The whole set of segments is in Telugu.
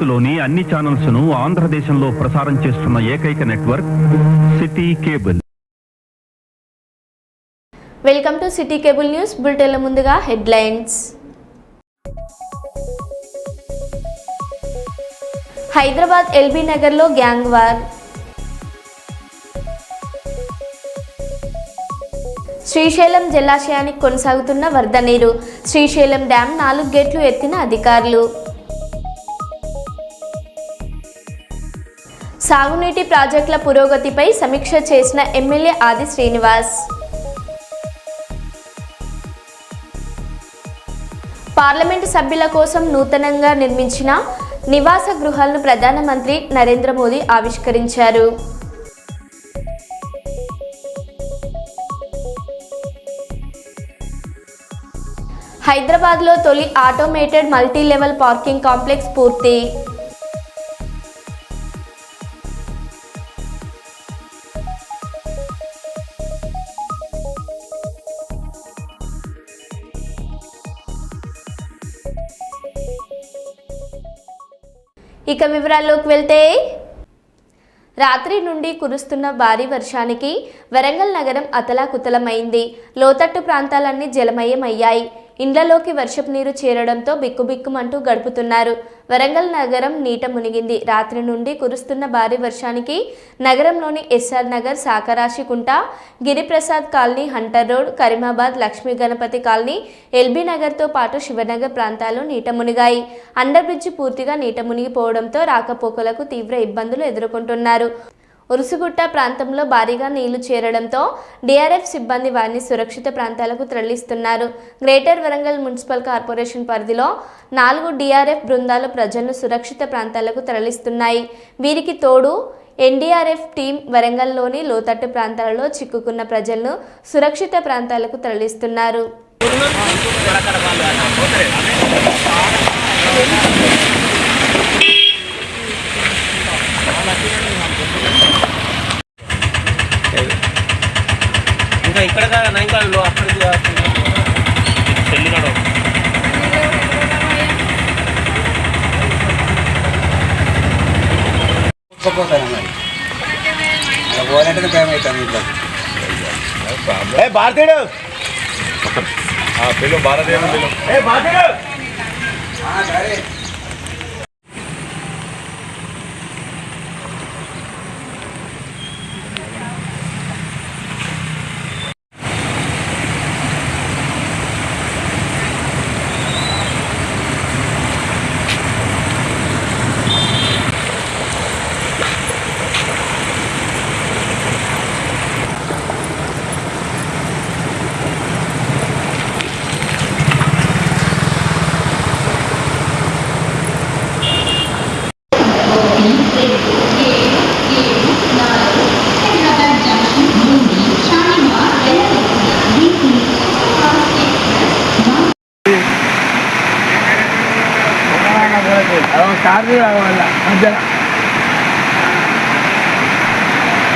భారత్లోని అన్ని ఛానల్స్ ను ఆంధ్రదేశంలో ప్రసారం చేస్తున్న ఏకైక network city cable. Welcome to city cable news బులెటిన్ల ముందుగా హెడ్లైన్స్. హైదరాబాద్ ఎల్బీ నగర్లో గ్యాంగ్ వార్. శ్రీశైలం జలాశయానికి కొనసాగుతున్న వరద నీరు. శ్రీశైలం డ్యాం 4 గేట్లు ఎత్తిన అధికారులు. సాగునీటి ప్రాజెక్టుల పురోగతిపై సమీక్ష చేసిన ఎమ్మెల్యే ఆది శ్రీనివాస్. పార్లమెంటు సభ్యుల కోసం నూతనంగా నిర్మించిన నివాస గృహాలను ప్రధానమంత్రి నరేంద్ర మోదీ ఆవిష్కరించారు. హైదరాబాద్లో తొలి automated multi level parking complex పూర్తి. ఇక వివరాల్లోకి వెళ్తే, రాత్రి నుండి కురుస్తున్న భారీ వర్షానికి వరంగల్ నగరం అతలాకుతలమైంది. లోతట్టు ప్రాంతాలన్నీ జలమయమయ్యాయి. ఇండ్లలోకి వర్షపు నీరు చేరడంతో బిక్కుబిక్కుమంటూ గడుపుతున్నారు. వరంగల్ నగరం నీట మునిగింది. రాత్రి నుండి కురుస్తున్న భారీ వర్షానికి నగరంలోని SR Nagar, Sakarasikunta, Giriprasad colony, Hunter road, Karimabad, Lakshmi Ganapathi colony, LB నగర్తో పాటు శివనగర్ ప్రాంతాలు నీట మునిగాయి. అండర్ బ్రిడ్జి పూర్తిగా నీట మునిగిపోవడంతో రాకపోకలకు తీవ్ర ఇబ్బందులు ఎదుర్కొంటున్నారు. ఉరుసుగుట్ట ప్రాంతంలో భారీగా నీళ్లు చేరడంతో డిఆర్ఎఫ్ సిబ్బంది వారిని సురక్షిత ప్రాంతాలకు తరలిస్తున్నారు. గ్రేటర్ వరంగల్ మున్సిపల్ కార్పొరేషన్ పరిధిలో 4 డిఆర్ఎఫ్ బృందాలు ప్రజలను సురక్షిత ప్రాంతాలకు తరలిస్తున్నాయి. వీరికి తోడు ఎన్డీఆర్ఎఫ్ టీం వరంగల్లోని లోతట్టు ప్రాంతాలలో చిక్కుకున్న ప్రజలను సురక్షిత ప్రాంతాలకు తరలిస్తున్నారు. ఇక్కడ నైకాల్లో అక్కడికి చెల్లినాడు పోవాలంటే భయం అవుతాను. ఇంట్లో భారతీయుడు పిల్లలు భారతీయుడు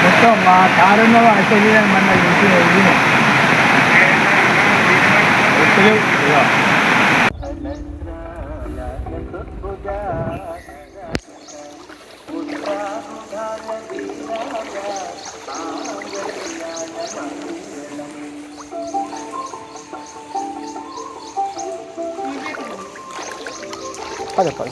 మొత్తం మా కారులో అసలు మన పద పద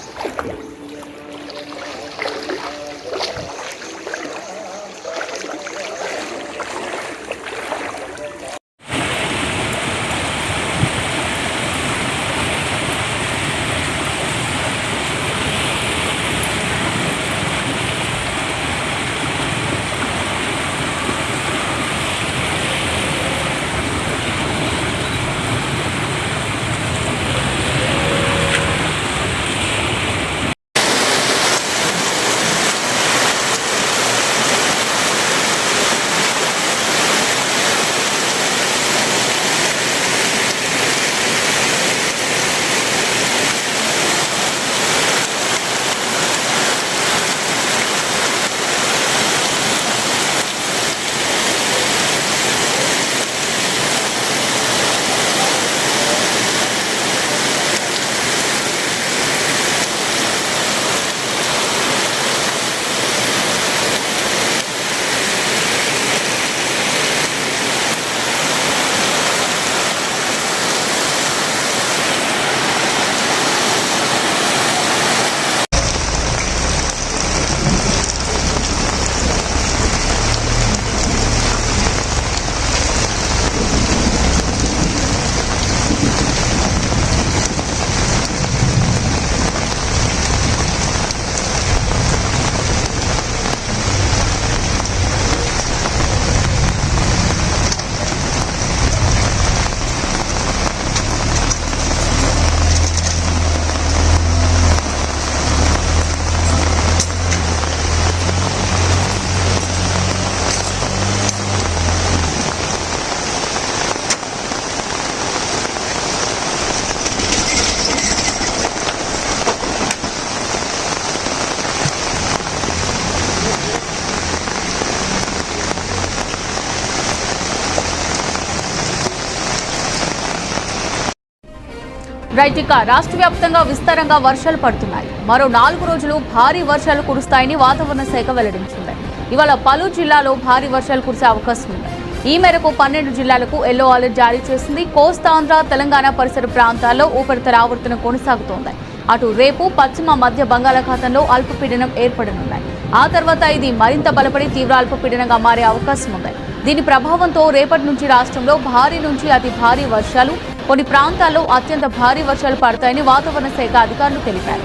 రైట్, ఇక రాష్ట్ర వ్యాప్తంగా విస్తారంగా వర్షాలు పడుతున్నాయి. మరో 4 రోజులు భారీ వర్షాలు కురుస్తాయని వాతావరణ శాఖ వెల్లడించింది. ఇవాళ పలు జిల్లాలో భారీ వర్షాలు కురిసే అవకాశం ఉంది. ఈ మేరకు 12 జిల్లాలకు ఎల్లో అలర్ట్ జారీ చేసింది. కోస్తాంధ్ర, తెలంగాణ పరిసర ప్రాంతాల్లో ఉపరితల ఆవర్తనం కొనసాగుతోంది. అటు రేపు పశ్చిమ మధ్య బంగాళాఖాతంలో అల్పపీడనం ఏర్పడనున్నాయి. ఆ తర్వాత ఇది మరింత బలపడి తీవ్ర అల్పపీడనంగా మారే అవకాశం ఉంది. దీని ప్రభావంతో రేపటి నుంచి రాష్ట్రంలో భారీ నుంచి అతి భారీ వర్షాలు, కొన్ని ప్రాంతాల్లో అత్యంత భారీ వర్షాలు పడతాయని వాతావరణ శాఖ అధికారులు తెలిపారు.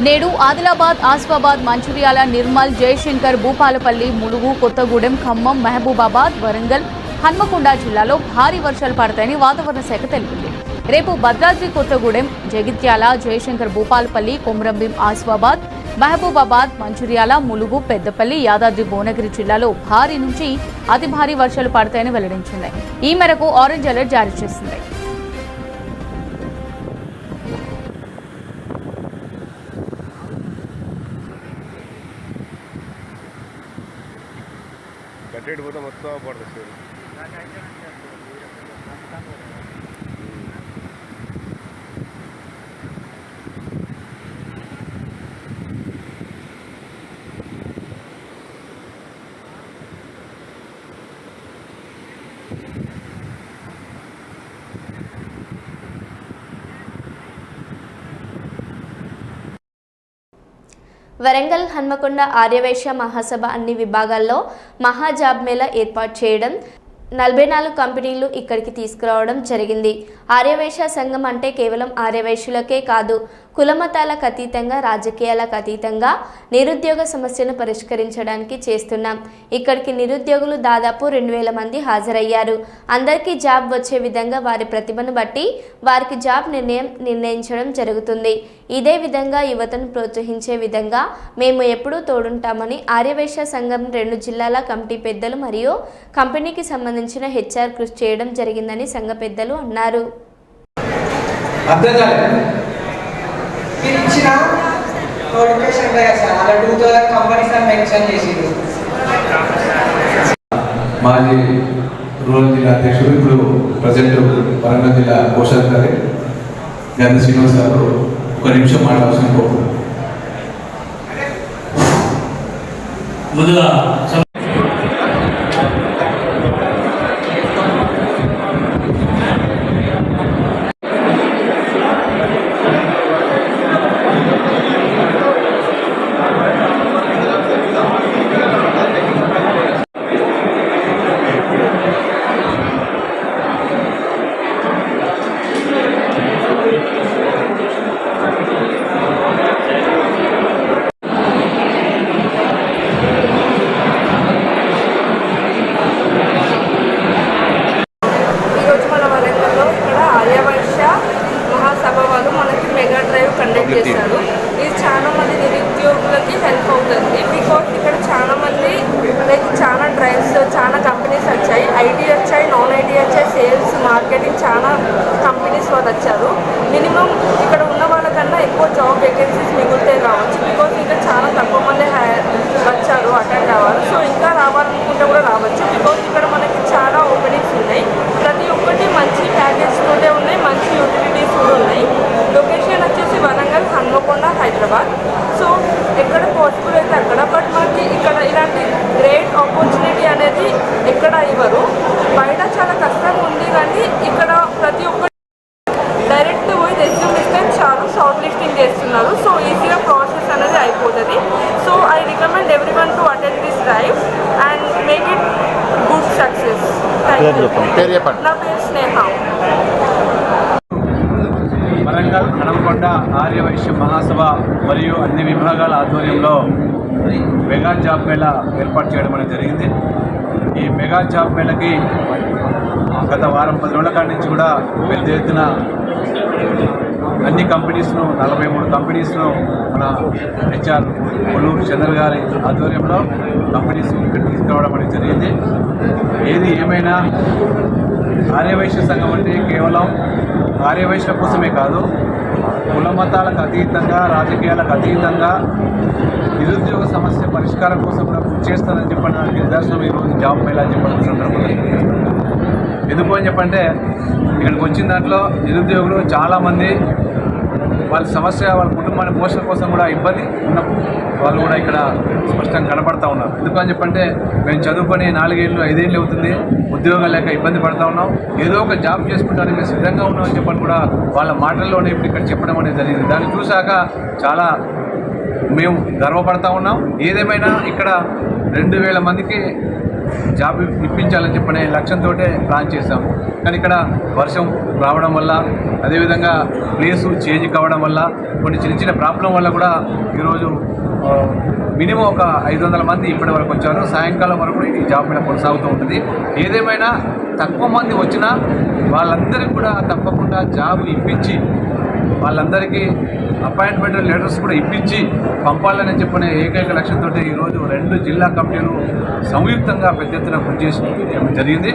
నేడు ఆదిలాబాద్, ఆసిఫాబాద్, మంచిర్యాల, నిర్మల్, జయశంకర్, భూపాలపల్లి, ములుగు, కొత్తగూడెం, ఖమ్మం, మహబూబాబాద్, వరంగల్, హన్మకొండ జిల్లాలో భారీ వర్షాలు పడతాయని వాతావరణ శాఖ తెలిపింది. రేపు భద్రాద్రి కొత్తగూడెం, జగిత్యాల, జయశంకర్, భూపాలపల్లి, కొమరంభీం, ఆసిఫాబాద్, మహబూబాబాద్, మంచిర్యాల, ములుగు, పెద్దపల్లి, యాదాద్రి, భువనగిరి జిల్లాలో భారీ నుంచి అతి భారీ వర్షాలు పడతాయని వెల్లడించింది. ఈ మేరకు ఆరెంజ్ అలర్ట్ జారీ చేసింది. మొత్తం పడుతుంది. వరంగల్ హన్మకొండ ఆర్యవైశ్య మహాసభ అన్ని విభాగాల్లో మహాజాబ్ మేళా ఏర్పాటు చేయడం, 44 కంపెనీలు ఇక్కడికి తీసుకురావడం జరిగింది. ఆర్యవైశ్య సంఘం అంటే కేవలం ఆర్యవైశ్యులకే కాదు, కులమతాలకు అతీతంగా, రాజకీయాలకు అతీతంగా నిరుద్యోగ సమస్యను పరిష్కరించడానికి చేస్తున్నాం. ఇక్కడికి నిరుద్యోగులు దాదాపు 2000 మంది హాజరయ్యారు. అందరికీ జాబ్ వచ్చే విధంగా వారి ప్రతిభను బట్టి వారికి జాబ్ నిర్ణయించడం జరుగుతుంది. ఇదే విధంగా యువతను ప్రోత్సహించే విధంగా మేము ఎప్పుడూ తోడుంటామని ఆర్యవైశ్య సంఘం 2 జిల్లాల కమిటీ పెద్దలు మరియు కంపెనీకి సంబంధించిన హెచ్ఆర్ కృషి చేయడం జరిగిందని సంఘ పెద్దలు అన్నారు. మాజీ రూరల్ జిల్లా అధ్యక్షుడు, ఇప్పుడు ప్రజెంట్ వరంగల్ జిల్లా కోశాధికారి గంధ శ్రీనివాస్ గారు 1 నిమిషం మాట్లాడాల్సిన కోరుతున్నాను. ముందుగా చేశారు. ఇది చాలా మంది నిరుద్యోగులకి హెల్ప్ అవుతుంది. బికాస్ ఇక్కడ చాలా మంది లైక్ చాలా డ్రైవ్స్, చాలా కంపెనీస్ వచ్చాయి. ఐటీ వచ్చాయి, నాన్ ఐటీ వచ్చాయి, సేల్స్, మార్కెటింగ్, చాలా కంపెనీస్ వాళ్ళు వచ్చారు. మినిమం ఇక్కడ ఉన్న వాళ్ళకన్నా ఎక్కువ జాబ్ వేకెన్సీస్ మిగులుతే రావచ్చు. బికాస్ ఇక్కడ చాలా తక్కువ మంది వచ్చారు అటెండ్ అవ్వాలి. సో ఇంకా రావాలనుకుంటే కూడా రావచ్చు. బికాస్ ఇక్కడ మనకి చాలా ఓపెనింగ్స్ ఉన్నాయి. ప్రతి ఒక్కటి మంచి ప్యాకేజ్ తోటే ఉన్నాయి, మంచి యూటిలిటీస్ కూడా ఉన్నాయి. లొకేషన్ వచ్చేసి వరంగల్, హన్మకొండ, హైదరాబాద్. సో ఎక్కడ పాసిబుల్ అయితే అక్కడ. బట్ మనకి ఇక్కడ ఇలాంటి గ్రేట్ ఆపర్చునిటీ అనేది ఎక్కడ ఇవ్వరు. బయట చాలా కష్టంగా ఉంది, కానీ ఇక్కడ ప్రతి ఒక్కటి డైరెక్ట్ పోయి రెజ్యూమ్ ఇస్తే చాలు, షార్ట్ లిస్టింగ్ చేస్తున్నారు. సో ఈజీగా ప్రాసెస్ అనేది అయిపోతుంది. So I recommend everyone to attend this drive and make it good success. Thank you. నా పేరు స్నేహ. వరంగల్ హన్మకొండ ఆర్యవైశ్య మహాసభ మరియు అన్ని విభాగాల ఆధ్వర్యంలో మెగా జాబ్ మేళా ఏర్పాటు చేయడం అనేది జరిగింది. ఈ మెగా జాబ్ మేళకి గత వారం 10 రోజుల కాడి నుంచి కూడా పెద్ద ఎత్తున అన్ని కంపెనీస్ను 43 కంపెనీస్ను మన హెచ్ఆర్ కొల్లూరు చంద్ర గారి ఆధ్వర్యంలో కంపెనీస్ ఇక్కడ తీసుకురావడం అనేది జరిగింది. ఏది ఏమైనా ఆర్యవైశ్య సంఘం అంటే కేవలం ఆర్యవైశ్యుల కోసమే కాదు, కుల మతాలకు అతీతంగా, రాజకీయాలకు అతీతంగా నిరుద్యోగ సమస్య పరిష్కారం కోసం కూడా కృషి చేస్తానని చెప్పడానికి నిదర్శనం ఈరోజు జాబ్ మేళా చెప్పడం సందర్భంగా. ఎందుకు అని చెప్పంటే ఇక్కడికి వచ్చిన దాంట్లో నిరుద్యోగులు చాలామంది వాళ్ళ సమస్య వాళ్ళ కుటుంబాన్ని పోషణ కోసం కూడా ఇబ్బంది ఉన్న వాళ్ళు కూడా ఇక్కడ స్పష్టంగా కనపడతా ఉన్నారు. ఎందుకని చెప్పంటే మేము చదువుకొని 4 ఏళ్ళు 5 ఏళ్ళు అవుతుంది, ఉద్యోగాలు లేక ఇబ్బంది పడతా ఉన్నాం, ఏదో ఒక జాబ్ చేసుకుంటానికి మేము సిద్ధంగా ఉన్నామని చెప్పని కూడా వాళ్ళ మాటల్లోనే ఇప్పుడు ఇక్కడ చెప్పడం అనేది జరిగింది. దాన్ని చూశాక చాలా మేము గర్వపడతా ఉన్నాం. ఏదేమైనా ఇక్కడ 2000 మందికి జాబ్ ఇప్పించాలని చెప్పనే లక్ష్యంతో ప్లాన్ చేశాము. కానీ ఇక్కడ వర్షం రావడం వల్ల, అదేవిధంగా ప్లేసు చేంజ్ కావడం వల్ల, కొన్ని చిన్న ప్రాబ్లం వల్ల కూడా ఈరోజు మినిమం ఒక 500 మంది ఇప్పటి వరకు వచ్చారు. సాయంకాలం వరకు ఈ జాబ్ మీద కొనసాగుతూ ఉంటుంది. ఏదేమైనా తక్కువ మంది వచ్చినా వాళ్ళందరికీ కూడా తప్పకుండా జాబ్ ఇప్పించి వాళ్ళందరికీ అపాయింట్మెంట్ లెటర్స్ కూడా ఇప్పించి పంపాలని చెప్పిన ఏకైక లక్ష్యంతో ఈరోజు 2 జిల్లా కమిటీలు సంయుక్తంగా పెద్ద ఎత్తున కృషి చేసి జరిగింది.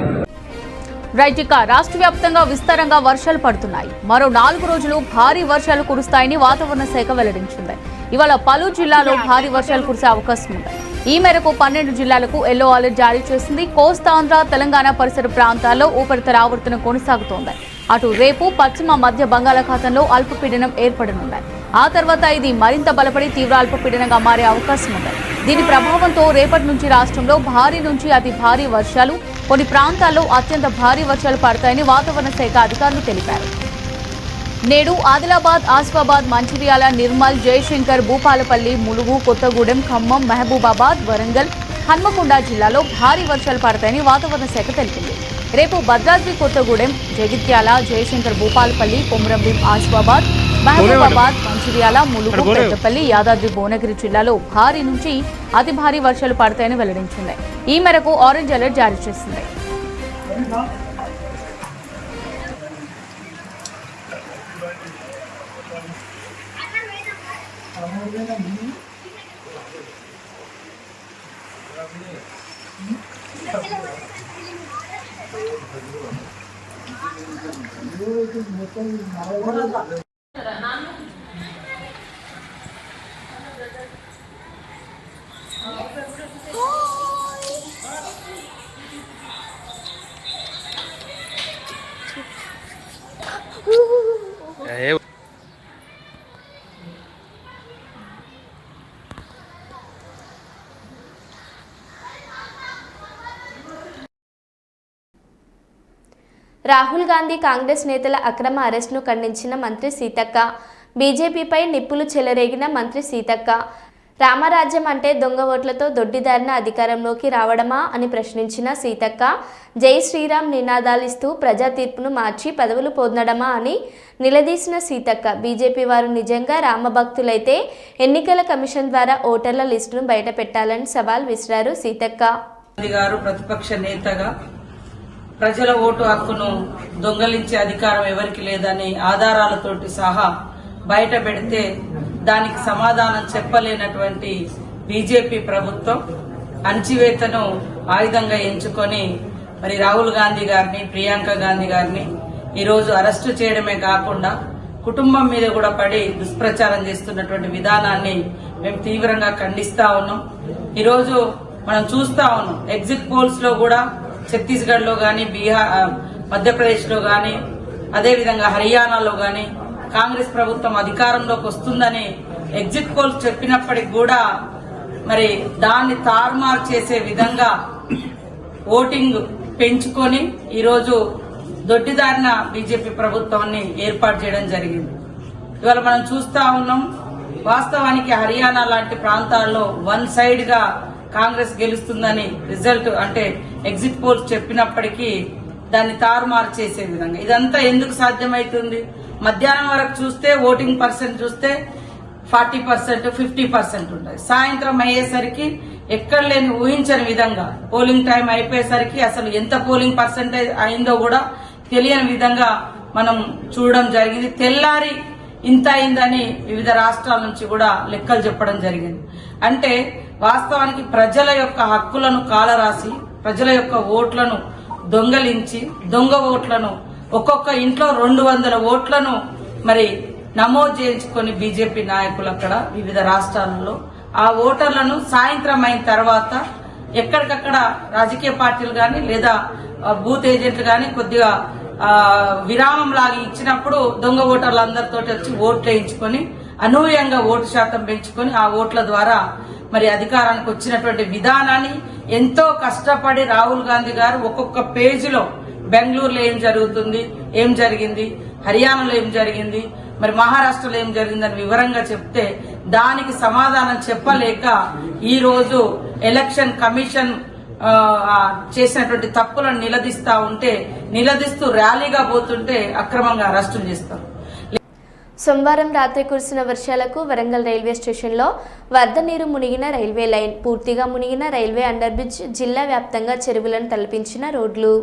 రైట్, ఇక రాష్ట్ర వ్యాప్తంగా విస్తారంగా వర్షాలు పడుతున్నాయి. మరో 4 రోజులు భారీ వర్షాలు కురుస్తాయని వాతావరణ శాఖ వెల్లడించింది. ఇవాళ పలు జిల్లాలో భారీ వర్షాలు కురిసే అవకాశం ఉంది. ఈ మేరకు 12 జిల్లాలకు ఎల్లో అలర్ట్ జారీ చేసింది. కోస్తాంధ్ర, తెలంగాణ పరిసర ప్రాంతాల్లో ఉపరితల ఆవర్తనం కొనసాగుతోంది. అటు రేపు పశ్చిమ మధ్య బంగాళాఖాతంలో అల్పపీడనం ఏర్పడనుంది. ఆ తర్వాత ఇది మరింత బలపడి తీవ్ర అల్పపీడనంగా మారే అవకాశం ఉంది. దీని ప్రభావంతో రేపటి నుంచి రాష్ట్రంలో భారీ నుంచి అతి భారీ వర్షాలు, కొన్ని ప్రాంతాల్లో అత్యంత భారీ వర్షాలు పడతాయని వాతావరణ శాఖ అధికారులు తెలిపారు. నేడు ఆదిలాబాద్, ఆసిఫాబాద్, మంచిర్యాల, నిర్మల్, జయశంకర్, భూపాలపల్లి, ములుగు, కొత్తగూడెం, ఖమ్మం, మహబూబాబాద్, వరంగల్, హన్మకొండ జిల్లాలో భారీ వర్షాలు పడతాయని వాతావరణ శాఖ తెలిపింది. రేపు భద్రాద్రి కొత్తగూడెం, జగిత్యాల, జయశంకర్, భూపాలపల్లి, కొమరంభీం, ఆసిఫాబాద్, మహబూబాబాద్, మంచిర్యాల, ములుగు, పెద్దపల్లి, యాదాద్రి, భువనగిరి జిల్లాలో భారీ నుంచి అతి భారీ వర్షాలు పడతాయని వెల్లడించింది. ఈ మేరకు ఆరెంజ్ అలర్ట్ జారీ చేసింది. రాహుల్ గాంధీ కాంగ్రెస్ నేతల అక్రమ అరెస్ట్ను ఖండించిన మంత్రి సీతక్క, బీజేపీపై నిప్పులు చెలరేగిన మంత్రి సీతక్క, రామరాజ్యం అంటే దొంగ ఓట్లతో దొడ్డిదారిన అధికారంలోకి రావడమా అని ప్రశ్నించిన సీతక్క, జై శ్రీరామ్ నినాదాలిస్తూ ప్రజా తీర్పును మార్చి పదవులు పొందడమా అని నిలదీసిన సీతక్క, బీజేపీ వారు నిజంగా రామభక్తులైతే ఎన్నికల కమిషన్ ద్వారా ఓటర్ల లిస్టును బయట పెట్టాలని సవాల్ విసిరారు సీతక్క. గారు ప్రతిపక్ష నేతగా ప్రజల ఓటు హక్కును దొంగలించే అధికారం ఎవరికి లేదని ఆధారాలతోటి సహా బయట పెడితే దానికి సమాధానం చెప్పలేనటువంటి బీజేపీ ప్రభుత్వం అణచివేతను ఆయుధంగా ఎంచుకొని మరి రాహుల్ గాంధీ గారిని, ప్రియాంక గాంధీ గారిని ఈరోజు అరెస్టు చేయడమే కాకుండా కుటుంబం మీద కూడా పడి దుష్ప్రచారం చేస్తున్నటువంటి విధానాన్ని మేము తీవ్రంగా ఖండిస్తా ఉన్నాం. ఈరోజు మనం చూస్తా ఉన్నాం, ఎగ్జిట్ పోల్స్ లో కూడా ఛత్తీస్గఢ్ లో గాని, బీహార్, మధ్యప్రదేశ్ లో గాని, అదేవిధంగా హర్యానాలో గాని కాంగ్రెస్ ప్రభుత్వం అధికారంలోకి వస్తుందని ఎగ్జిట్ పోల్స్ చెప్పినప్పటికి కూడా మరి దాన్ని తారుమారు చేసే విధంగా ఓటింగ్ పెంచుకొని ఈరోజు దొడ్డిదారిన బీజేపీ ప్రభుత్వాన్ని ఏర్పాటు చేయడం జరిగింది. ఇవాళ మనం చూస్తా ఉన్నాం, వాస్తవానికి హర్యానా లాంటి ప్రాంతాల్లో 1 సైడ్ గా కాంగ్రెస్ గెలుస్తుందని రిజల్ట్ అంటే ఎగ్జిట్ పోల్స్ చెప్పినప్పటికీ దాన్ని తారుమారు చేసే విధంగా ఇదంతా ఎందుకు సాధ్యమవుతుంది? మధ్యాహ్నం వరకు చూస్తే ఓటింగ్ పర్సెంట్ చూస్తే 40%, 50% ఉంటాయి. సాయంత్రం అయ్యేసరికి ఎక్కడ లేని ఊహించని విధంగా పోలింగ్ టైం అయిపోయేసరికి అసలు ఎంత పోలింగ్ పర్సెంటేజ్ అయిందో కూడా తెలియని విధంగా మనం చూడడం జరిగింది. తెల్లారి ఇంత అయిందని వివిధ రాష్ట్రాల నుంచి కూడా లెక్కలు చెప్పడం జరిగింది. అంటే వాస్తవానికి ప్రజల యొక్క హక్కులను కాలరాసి, ప్రజల యొక్క ఓట్లను దొంగలించి, దొంగ ఓట్లను ఒక్కొక్క ఇంట్లో 200 ఓట్లను మరి నమోదు చేయించుకొని బీజేపీ నాయకులు అక్కడ వివిధ రాష్ట్రాలలో ఆ ఓటర్లను సాయంత్రం అయిన తర్వాత ఎక్కడికక్కడ రాజకీయ పార్టీలు గాని లేదా బూత్ ఏజెంట్లు కానీ కొద్దిగా విరామం లాగా ఇచ్చినప్పుడు దొంగ ఓటర్లందరితో వచ్చి ఓట్లు వేయించుకొని అనూహ్యంగా ఓటు శాతం పెంచుకొని ఆ ఓట్ల ద్వారా మరి అధికారానికి వచ్చినటువంటి విధానాన్ని ఎంతో కష్టపడి రాహుల్ గాంధీ గారు ఒక్కొక్క పేజీలో బెంగళూరులో ఏం జరుగుతుంది, ఏం జరిగింది, హర్యానాలో ఏం జరిగింది, మరి మహారాష్ట్రలో ఏం జరిగిందని వివరంగా చెప్తే దానికి సమాధానం చెప్పలేక ఈ రోజు ఎలక్షన్ కమిషన్ చేసినటువంటి తప్పులను నిలదీస్తూ ర్యాలీగా పోతుంటే అక్రమంగా అరెస్టులు చేస్తారు. సోమవారం రాత్రి కురిసిన వర్షాలకు వరంగల్ రైల్వే స్టేషన్లో వరద నీరు మునిగిన రైల్వే లైన్, పూర్తిగా మునిగిన రైల్వే అండర్ బ్రిడ్జ్, జిల్లా వ్యాప్తంగా చెరువులను తలపించిన రోడ్లు.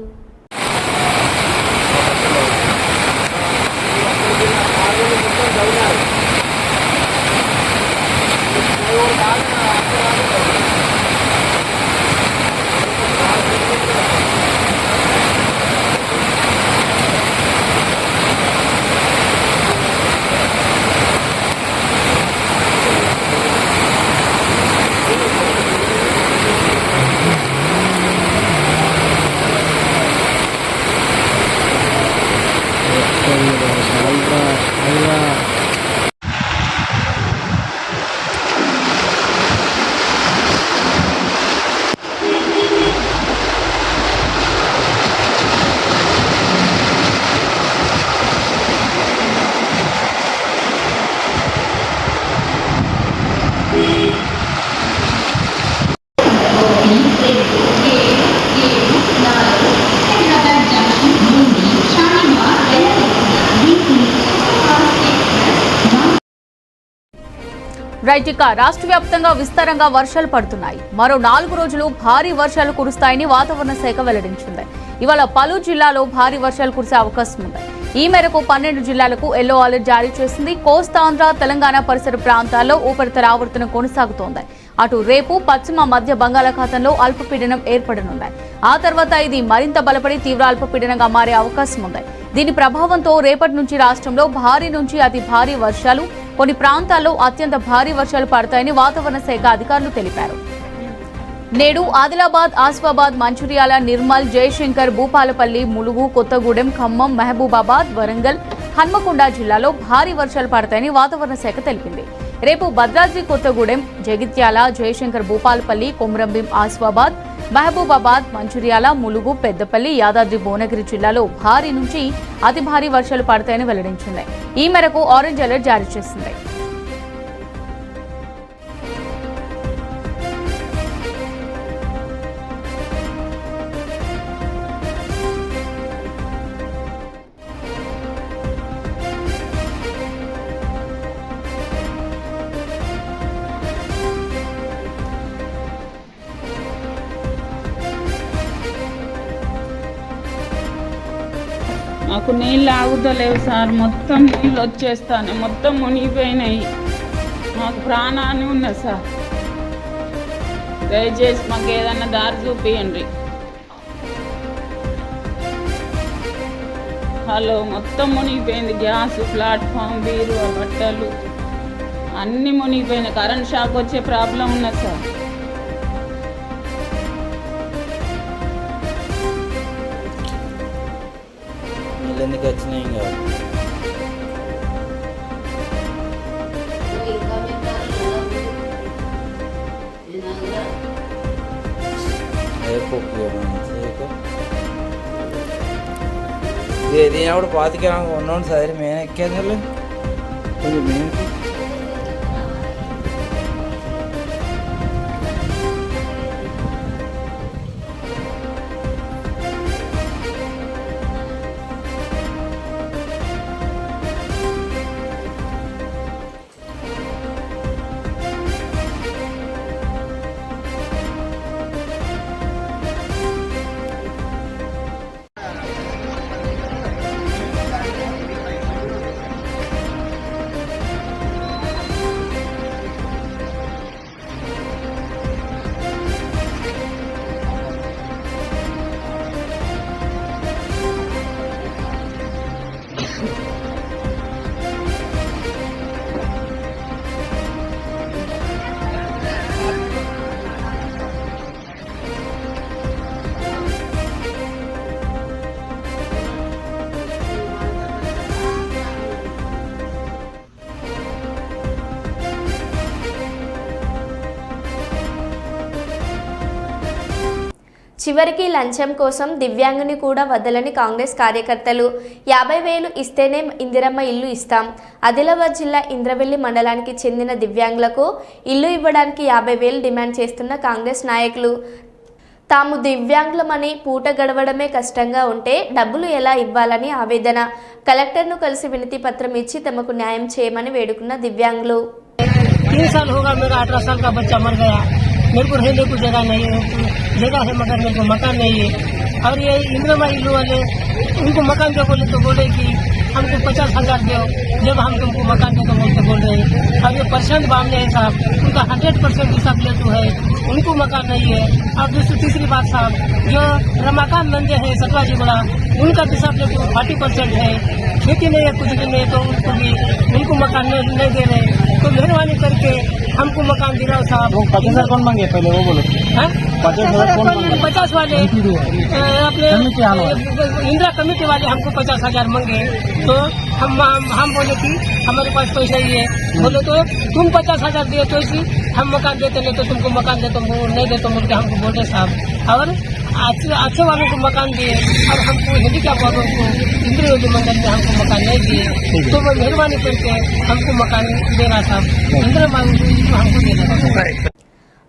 రైట్, ఇక రాష్ట్ర వ్యాప్తంగా విస్తారంగా వర్షాలు పడుతున్నాయి. మరో 4 రోజులు భారీ వర్షాలు కురుస్తాయని వాతావరణ శాఖ వెల్లడించింది. ఇవాళ పలు జిల్లాలో భారీ వర్షాలు కురిసే అవకాశం ఉంది. ఈ మేరకు 12 జిల్లాలకు ఎల్లో అలర్ట్ జారీ చేసింది. కోస్తాంధ్ర, తెలంగాణ పరిసర ప్రాంతాల్లో ఉపరితల ఆవర్తనం కొనసాగుతోంది. అటు రేపు పశ్చిమ మధ్య బంగాళాఖాతంలో అల్పపీడనం ఏర్పడనుంది. ఆ తర్వాత ఇది మరింత బలపడి తీవ్ర అల్పపీడనంగా మారే అవకాశం ఉంది. దీని ప్రభావంతో రేపటి నుంచి రాష్ట్రంలో భారీ నుంచి అతి భారీ వర్షాలు, కొన్ని ప్రాంతాల్లో అత్యంత భారీ వర్షాలు పడతాయని వాతావరణ శాఖ అధికారులు తెలిపారు. నేడు ఆదిలాబాద్, ఆసిఫాబాద్, మంచిర్యాల, నిర్మల్, జయశంకర్, భూపాలపల్లి, ములుగు, కొత్తగూడెం, ఖమ్మం, మహబూబాబాద్, వరంగల్, హన్మకొండ జిల్లాలో భారీ వర్షాలు పడతాయని వాతావరణ శాఖ తెలిపింది. రేపు భద్రాద్రి కొత్తగూడెం, జగిత్యాల, జయశంకర్, భూపాలపల్లి, కొమరంభీం, ఆసిఫాబాద్, మహబూబాబాద్, మంచిర్యాల, ములుగు, పెద్దపల్లి, యాదాద్రి, భువనగిరి జిల్లాలో భారీ నుంచి అతి భారీ వర్షాలు పడతాయని వెల్లడించింది. ఈ మేరకు ఆరెంజ్ అలర్ట్ జారీ చేసింది. మాకు నీళ్ళు ఆగుతలేవు సార్, మొత్తం నీళ్ళు వచ్చేస్తాను, మొత్తం మునిగిపోయినాయి. మాకు ప్రాణాన్ని ఉన్నది సార్, దయచేసి మాకు ఏదన్నా దారి చూపియండి. హలో, మొత్తం మునిగిపోయింది. గ్యాస్, ప్లాట్ఫామ్, బీరువా, బట్టలు అన్నీ మునిగిపోయినాయి. కరెంట్ షాక్ వచ్చే ప్రాబ్లం ఉన్నది సార్. ఎందుకు వచ్చినాయి ఇంకా దీని పాతికే ఉన్నాను సార్, మేము ఎక్కేది కొంచెం మేము చివరికి లంచం కోసం దివ్యాంగుని కూడా వదలని కాంగ్రెస్ కార్యకర్తలు 50,000 ఇస్తేనే ఇందిరమ్మ ఇల్లు ఇస్తాం. ఆదిలాబాద్ జిల్లా ఇంద్రవెల్లి మండలానికి చెందిన దివ్యాంగులకు ఇల్లు ఇవ్వడానికి 50,000 డిమాండ్ చేస్తున్న కాంగ్రెస్ నాయకులు తాము దివ్యాంగులమని పూట గడవడమే కష్టంగా ఉంటే డబ్బులు ఎలా ఇవ్వాలని ఆవేదన. కలెక్టర్ను కలిసి వినతి పత్రం ఇచ్చి తమకు న్యాయం చేయమని వేడుకున్న దివ్యాంగులు. 3 साल होगा मेरा 18 साल का बच्चा मर गया. मेरे को रहने को जगह नहीं है, जगह है मगर मेरे को मकान नहीं है. और ये इंदिरा इल्लू वाले उनको मकान दो बोले तो बोले कि हमको 50,000 दो, जब हम तुमको मकान दो तो बोल रहे हैं. अब ये प्रशांत बामने है साहब, उनका 100% हिसाब ले तो है, उनको मकान नहीं है. और दूसरी तीसरी बात साहब, जो रमाकांत नंदे है सतवाजी बड़ा, उनका हिसाब ले तो 40% है. खेती नहीं है, कुछ भी नहीं, तो उनको मकान नहीं दे रहे. तो मेहरबानी करके हमको मकान दिलाओ साहब. 50,000 कौन मांगे पहले वो बोलो. 50 वाले अपने इंदिरा कमेटी वाले हमको 50,000 मांगे. तो हम बोले कि हमारे पास पैसा ही है. बोले तो तुम 50,000 दिए तो इसी हम मकान देते, नहीं तो तुमको मकान दे, तुमको नहीं दे तो बोल के हमको बोले साहब. और अच्छे वालों को मकान दिए और हमको हेलीकॉप्टर वालों को इंद्रवली मंडल में हमको मकान नहीं दिए. तो वो मेहरबानी करके हमको मकान देना साहब, इंदिरा हमको देना.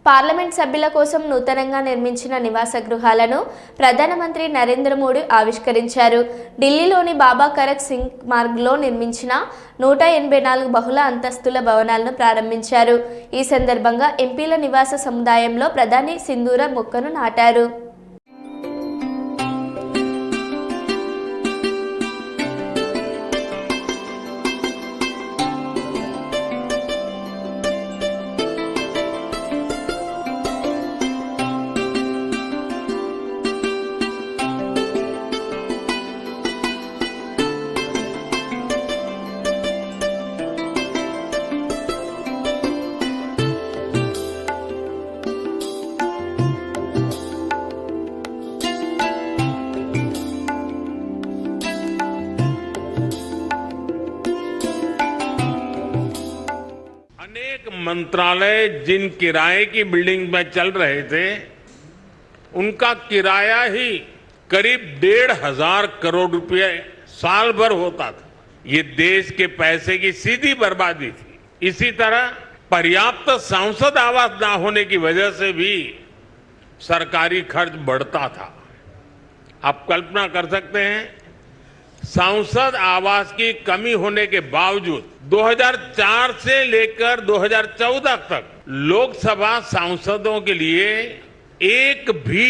పార్లమెంట్ సభ్యుల కోసం నూతనంగా నిర్మించిన నివాస గృహాలను ప్రధానమంత్రి నరేంద్ర మోడీ ఆవిష్కరించారు. ఢిల్లీలోని బాబా కరక్ సింగ్ మార్గ్లో నిర్మించిన 184 బహుళ అంతస్తుల భవనాలను ప్రారంభించారు. ఈ సందర్భంగా ఎంపీల నివాస సముదాయంలో ప్రధాని సింధూర మొక్కను నాటారు. अनेक मंत्रालय जिन किराए की बिल्डिंग में चल रहे थे, उनका किराया ही करीब 1,500 करोड़ रुपए साल भर होता था. ये देश के पैसे की सीधी बर्बादी थी. इसी तरह पर्याप्त सांसद आवास न होने की वजह से भी सरकारी खर्च बढ़ता था. आप कल्पना कर सकते हैं, सांसद आवास की कमी होने के बावजूद 2004 से लेकर 2014 तक लोकसभा सांसदों के लिए एक भी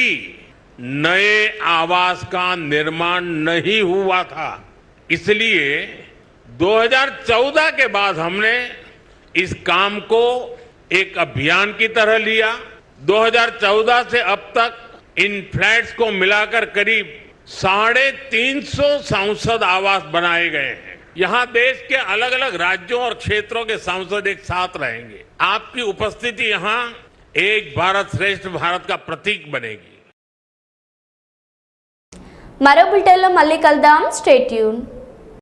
नए आवास का निर्माण नहीं हुआ था. इसलिए 2014 के बाद हमने इस काम को एक अभियान की तरह लिया. 2014 से अब तक इन फ्लैट्स को मिलाकर करीब 350 सांसद आवास बनाए गए हैं. यहां देश के अलग अलग राज्यों और क्षेत्रों के सांसद एक साथ रहेंगे. आपकी उपस्थिति यहां एक भारत श्रेष्ठ भारत का प्रतीक बनेगी. మరో బులెటిన్లో మళ్ళీ కలుద్దాం. Stay tune.